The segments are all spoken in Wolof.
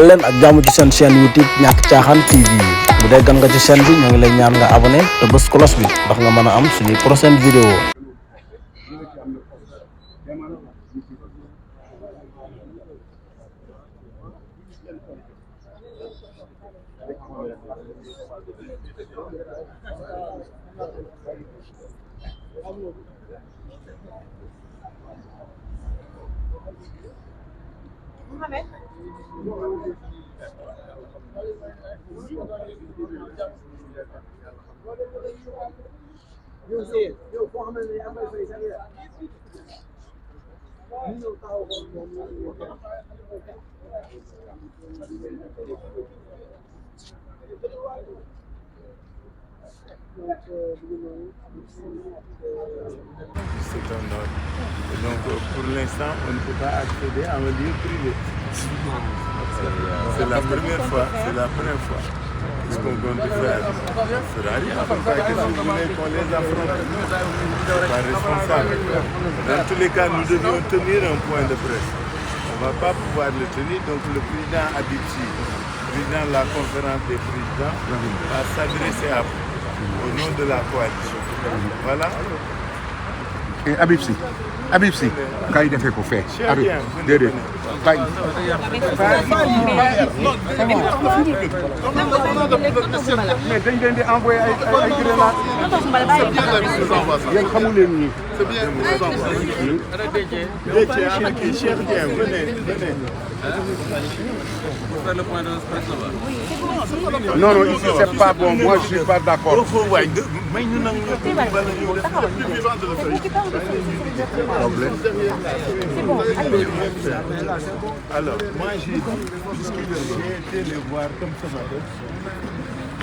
leen ak jàmm ci seen chaîne YouTube Ñàkk Caaxaan TV bu dee gan nga ci chaîne bi ñoo ngi lay ñaan nga abonné te bës cloche bi ndax nga mën a am suñuy prochaine vidéo. C'est un ordre. Et donc pour l'instant, on ne peut pas accéder à un lieu privé. C'est la première fois. Ce qu'on compte faire, ça sera rien. Comme ça, que si vous voulez qu'on les affronte, c'est pas responsable. Dans tous les cas, nous devions tenir un point de presse. On ne va pas pouvoir le tenir. Donc le président Abipsi, président de la conférence des présidents, va s'adresser à vous au nom de la coalition. Voilà. Et Abipsi quand il a fait pour faire déedéet bàyyi mais dañ leen di envoyé ay grenades yéen xamu leen ñi non ici c'est pas bon, moi je suis pas d'accord. Alors, moi j'ai dit, puisqu'il été les voir comme ce matin,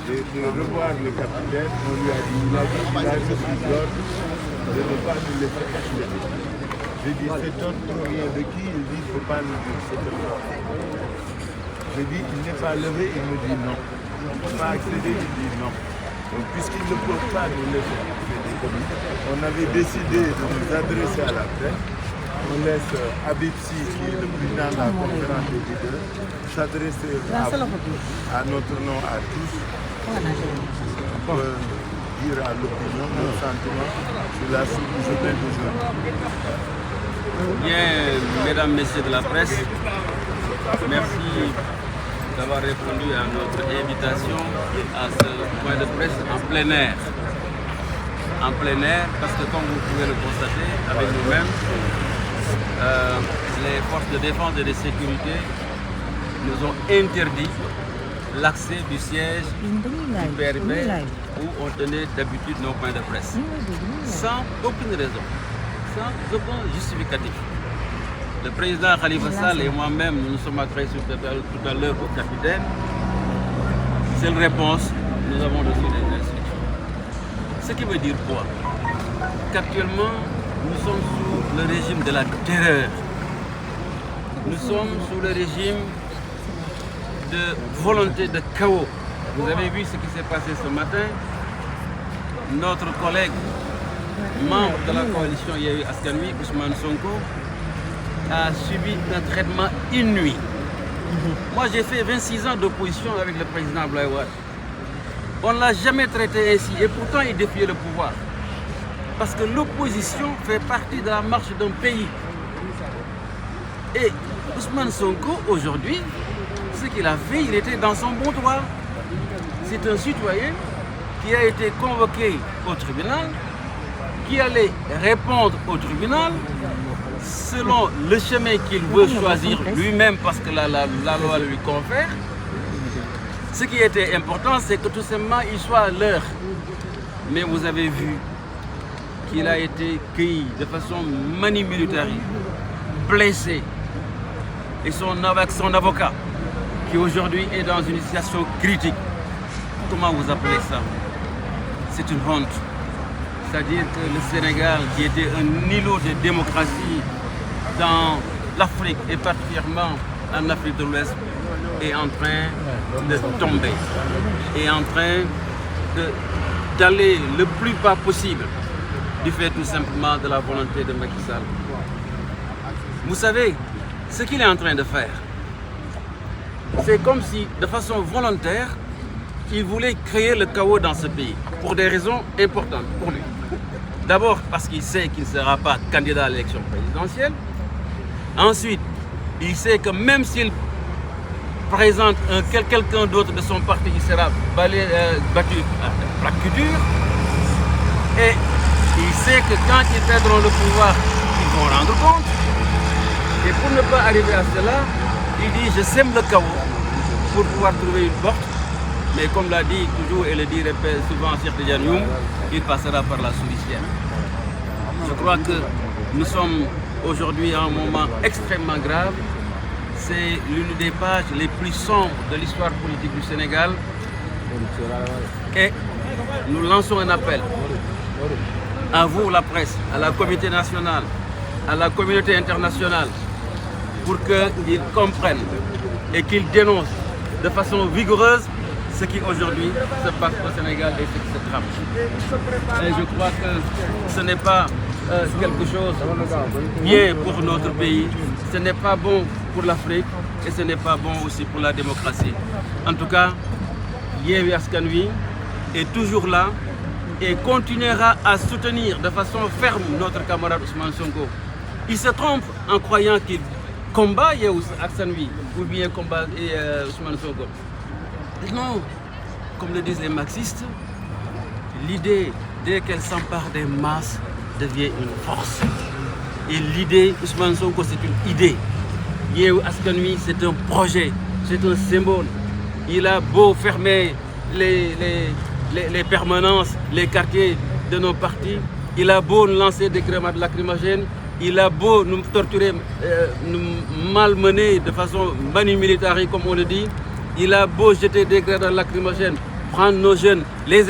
de revoir le capitaine, on lui a dit, il a reçu l'ordre de ne pas nous laisser accéder. J'ai dit, cet ordre provient de qui? Il dit, il ne faut pas nous dire cet ordre. J'ai dit, il n'est pas levé, il me dit non. On ne peut pas accéder, il dit non. Donc, puisqu'il ne peut pas nous laisser accéder, on avait décidé de nous adresser à la presse. On laisse Abipsi, qui est le président de la conférence des leaders, s'adresser à notre nom à tous. On peut dire à l'opinion nos sentiments sur la journée d'aujourd'hui. Bien, mesdames, messieurs de la presse, merci d'avoir répondu à notre invitation à ce point de presse en plein air. En plein air, parce que comme vous pouvez le constater avec nous-mêmes, les forces de défense et de sécurité nous ont interdit l'accès du siège du PRP où on tenait d'habitude nos points de presse, sans aucune raison, sans aucun justificatif. Le président Khalifa Sall et moi-même, nous sommes adressés tout à l'heure au capitaine. Seule réponse, nous avons reçu des instructions. Ce qui veut dire quoi? Qu'actuellement, nous sommes sous le régime de la terreur. Nous sommes sous le régime de volonté de chaos. Vous avez vu ce qui s'est passé ce matin. Notre collègue, membre de la coalition Yewwi Askan Wi, Ousmane Sonko, a subi un traitement inouï. Moi, j'ai fait 26 ans d'opposition avec le président Abdoulaye Wade. On ne l'a jamais traité ainsi et pourtant il défiait le pouvoir. Parce que l'opposition fait partie de la marche d'un pays. Et Ousmane Sonko, aujourd'hui, ce qu'il a fait, il était dans son bon droit. C'est un citoyen qui a été convoqué au tribunal, qui allait répondre au tribunal selon le chemin qu'il veut choisir lui-même parce que la loi lui confère. Ce qui était important, c'est que tout simplement, il soit à l'heure. Mais vous avez vu qu'il a été cueilli de façon manimilitaire, blessé. Et son avocat, qui aujourd'hui est dans une situation critique. Comment vous appelez ça? C'est une honte. C'est-à-dire que le Sénégal, qui était un îlot de démocratie dans l'Afrique et particulièrement en Afrique de l'Ouest, est en train de tomber, est en train d'aller le plus bas possible du fait tout simplement de la volonté de Macky Sall. Vous savez, ce qu'il est en train de faire, c'est comme si, de façon volontaire, il voulait créer le chaos dans ce pays, pour des raisons importantes pour lui. D'abord parce qu'il sait qu'il ne sera pas candidat à l'élection présidentielle. Ensuite, il sait que même s'il présente quelqu'un d'autre de son parti, il sera battu à plaque dure. Et il sait que quand ils perdront le pouvoir, ils vont rendre compte. Et pour ne pas arriver à cela, il dit « je sème le chaos » pour pouvoir trouver une porte. Mais comme l'a dit toujours et le dit répète souvent Cheikh Tidiane Youm, il passera par la souricière. Je crois que nous sommes aujourd'hui à un moment extrêmement grave. C'est l'une des pages les plus sombres de l'histoire politique du Sénégal. Et nous lançons un appel à vous, la presse, à la communauté nationale, à la communauté internationale, pour qu'ils comprennent et qu'ils dénoncent de façon vigoureuse ce qui aujourd'hui se passe au Sénégal et ce qui se trame. Et je crois que ce n'est pas quelque chose bien pour notre pays, ce n'est pas bon pour l'Afrique et ce n'est pas bon aussi pour la démocratie. En tout cas, Yewwi Askan Wi est toujours là et continuera à soutenir de façon ferme notre camarade Ousmane Sonko. Il se trompe en croyant qu'il combat Yewwi Askan Wi ou bien combat Ousmane Sonko. Non, comme le disent les marxistes, l'idée, dès qu'elle s'empare des masses, devient une force. Et l'idée, Ousmane Sonko, c'est une idée. Yewwi Askan Wi, c'est un projet, c'est un symbole. Il a beau fermer les permanences, les quartiers de nos partis, il a beau nous lancer des grenades lacrymogènes, il a beau nous torturer, nous malmener de façon manu militaire, comme on le dit, il a beau jeter des grenades lacrymogènes, prendre nos jeunes, les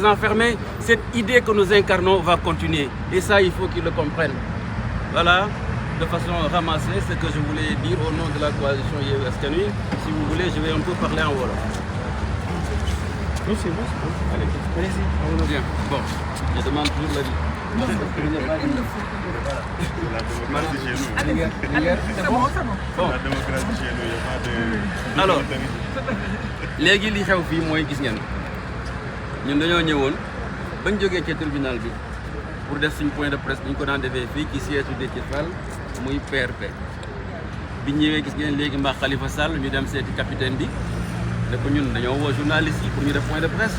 enfermer, cette idée que nous incarnons va continuer. Et ça, il faut qu'ils le comprennent. Voilà, de façon ramassée, ce que je voulais dire au nom de la coalition Yewwi Askan Wi. Si vous voulez, je vais un peu parler en wolof. Oui, c'est bon. Allez-y. Bien, bon, je demande toujours l'avis. La démocratie chez nous. Bon. La démocratie chez nous, il n'y a pas de... Alors, léegi li xew fii mooy gis ngeen ñun dañoo ñëwoon bañ jógee ci tribunal bi pour def suñ point de presse bi ñu ko daan defee fii ci siège u Déthié Fall muy PRP bi ñëwee gis ngeen léegi mbaa Khalifa Sall ñu dem seeti capitaine bi ne ko ñun dañoo woo journaliste yi pour ñu def point de presse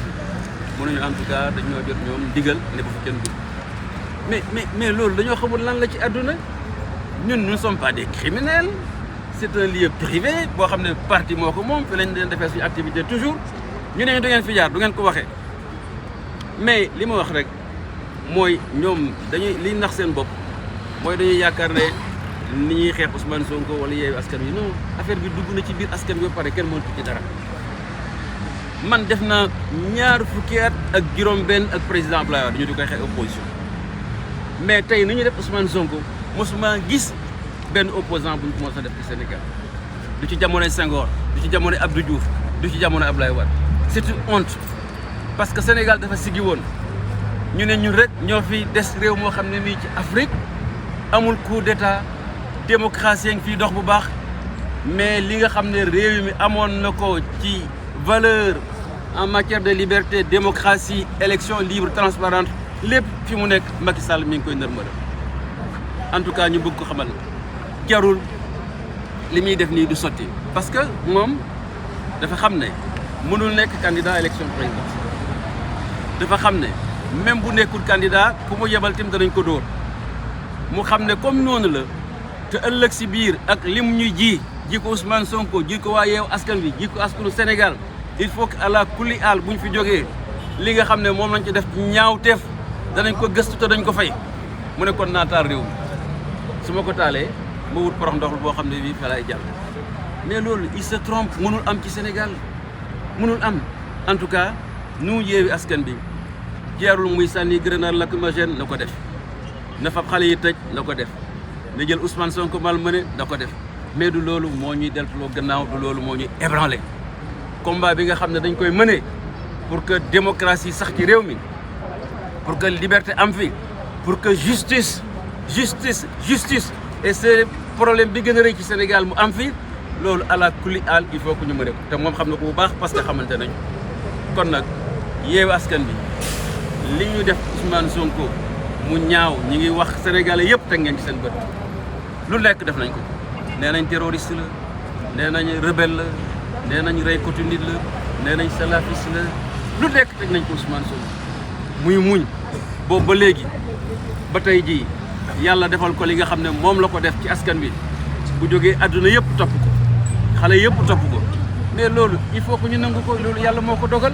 mënuñu en tout cas dañoo jot ñoom digal ne bu fi kenn dugg mais loolu dañoo xamul lan la ci àdduna ñun nous ne sommes pas des criminels. C'est un lieu privé boo xam ne parti moo ko moom fi lañ leen defee suñu activité toujours ñu ne ñu da ngeen fi jaar du ngeen ko waxee mais li ma wax rek mooy ñoom dañuy liy nax seen bopp mooy dañuy yaakaar ne ni ñuy xeex Ousmane Sonko wala Yewwi Askan Wi non affaire bi dugg na ci biir askan wi ba pare kenn mënatu ci dara. man def naa 2 fukki at ak juróom-benn ak président Abdoulaye Wade ñu di koy xeex opposition mais tey ni ñuy def Ousmane Sonko mosuma gis. benn opposant bu ñu commencé def ci Sénégal du ci jamonoy Senghor du ci jamonoy Abdou Diouf du ci jamonoy Abdoulaye Wade c'est une honte parce que Sénégal dafa siggi woon ñu ne ñun rek ñoo fi des réew moo xam ne nii ci Afrique amul coup d'état démocratie ngi fii dox bu baax mais li nga xam ne réew mi amoon na ko ci valeur en matière de liberté démocratie élection libre transparente lépp fi mu nekk Macky Sall mi ngi koy nërmal en tout cas ñu bëgg ko xamal jarul li muy def nii du sotti parce que moom dafa xam ne mënul nekk candidat à élection présidentielle dafa xam ne même bu nekkul candidat ku mu yebal tim danañ ko dóor mu xam ne comme noonu la te ëllëg si biir ak lim ñuy ji ko Ousmane Sonko ji ko waa Yewwi Askan Wi ji ko askanu Sénégal il faut que à la kulli aal bu ñu fi jógee li nga xam ne moom lañ ci def ñaawteef danañ ko gëstu te dañ ko fay mu ne kon naa taal réew mi su ma ko taalee ma wut porox ndox boo xam ne bii fa lay jàll mais loolu il se trompe mënul am ci Sénégal mënul am en tout cas nu Yewwi Askan bi jeerul muy sànni grenade lacrymogène na ko def na fab xale yi tëj na ko def na jël Ousmane Sonko malmené na ko def mais du loolu moo ñuy deltuloo gannaaw du loolu moo ñuy ébranlé combat bi nga xam ne dañ koy mëne pour que démocratie sax ci réew mi pour que liberté am fi pour que justice et c'est problème bi gën a rëy ci Sénégal mu am fi loolu ala kulli al il faut que ñu mëne ko te moom xam na ko bu baax parce que xamante nañu kon nag Yewwi Askan Wi li ñu def Ousmane Sonko mu ñaaw ñi ngi wax sénégalais yëpp teg ngeen ci seen bët lu nekk def nañ ko nee nañ terroriste la nee nañ rebelle la nee nañ reykatu nit la nee nañ salafiste la lu nekk teg nañ ko Ousmane Sonko muy muñ boobu ba léegi ba tey jii yàlla defal ko li nga xam ne moom la ko def ci askan wi bu jógee àdduna yëpp topp ko xale yëpp topp ko mais loolu il faut que ñu nangu ko loolu yàlla moo ko dogal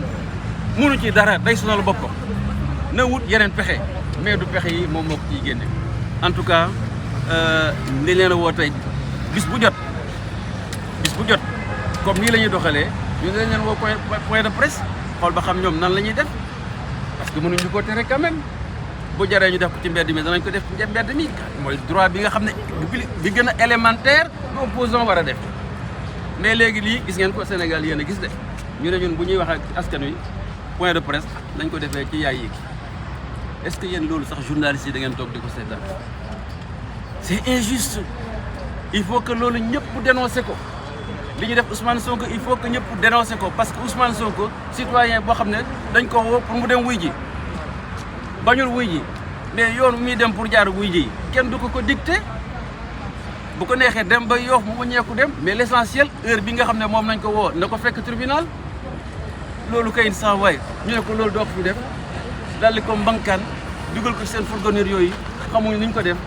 munu ci dara day sonal boppam na wut yeneen pexe mais du pexe yi moom moo ko ciy génne en tout cas li leen a woo tey bis bu jot comme nii la ñuy doxalee ñu dañ leen woo point de presse xool ba xam ñoom nan la ñuy def parce que mënuñu ko tere quand même bu jaree ñu def ko ci mbedd mi danañ ko def ci mbedd mi mooy droit bi nga xam ne bi gën a élémentaire bu opposant war a def mais léegi lii gis ngeen ko Sénégal yéen a gis de ñu ne ñun bu ñuy wax ak askan wi point de presse dañ ko defee ci yaay yi est-ce que yéen loolu sax journaliste yi da ngeen toog di ko seetaan c'est injuste il faut que loolu ñëpp dénoncer ko li ñu def Ousmane Sonko il faut que ñëpp dénoncer ko parce que Ousmane Sonko citoyen boo xam ne dañ ko woo pour mu dem wuy ji bañul wuy ji mais yoon muy dem pour jaar wuy ji kenn du ko dicté bu ko neexee dem ba Yoff mu ñeeku dem mais l'essentiel heure bi nga xam ne moom nañ ko woo na ko fekk tribunal loolu kay saa waay ñu ne ko loolu doo ko fi def daldi ko mbankaan dugal ko seen fourgonnette yooyu xamuñ nuñ ko def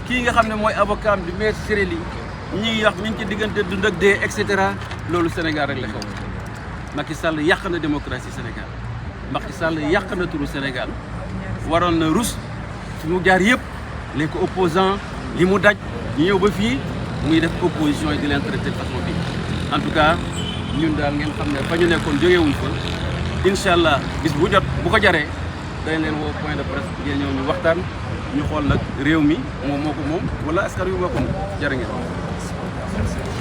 kii nga xam ne mooy avocat bi maître Ciré Ly ñi ngi wax mi ngi ci diggante dund ak dee et cetera loolu Sénégal rek la xew Macky Sall yàq na démocratie Sénégal Macky Sall yàq na turu Sénégal waroon na rus fi mu jaar yëpp les ko opposants li mu daj ñu ñëw ba fii muy def opposition yi di leen traité de façon bi en tout cas ñun daal ngeen xam ne fa ñu nekkoon jógewuñ fa incha allah bis bu jot bu ko jaree dañ leen woo point de presse ngeen ñëw ñu waxtaan ñu xool nag réew mi moom moo ko moom wala askan wi moo ko moom jërë ngeen.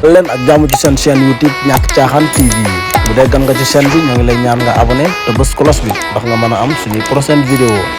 leen ak jàmm ci seen chaîne YouTube Ñàkk Caaxaan TV bu dee gan nga ci chaîne bi ñoo ngi lay ñaan nga abonné te bës cloche bi ndax nga mën a am suñuy prochaine vidéo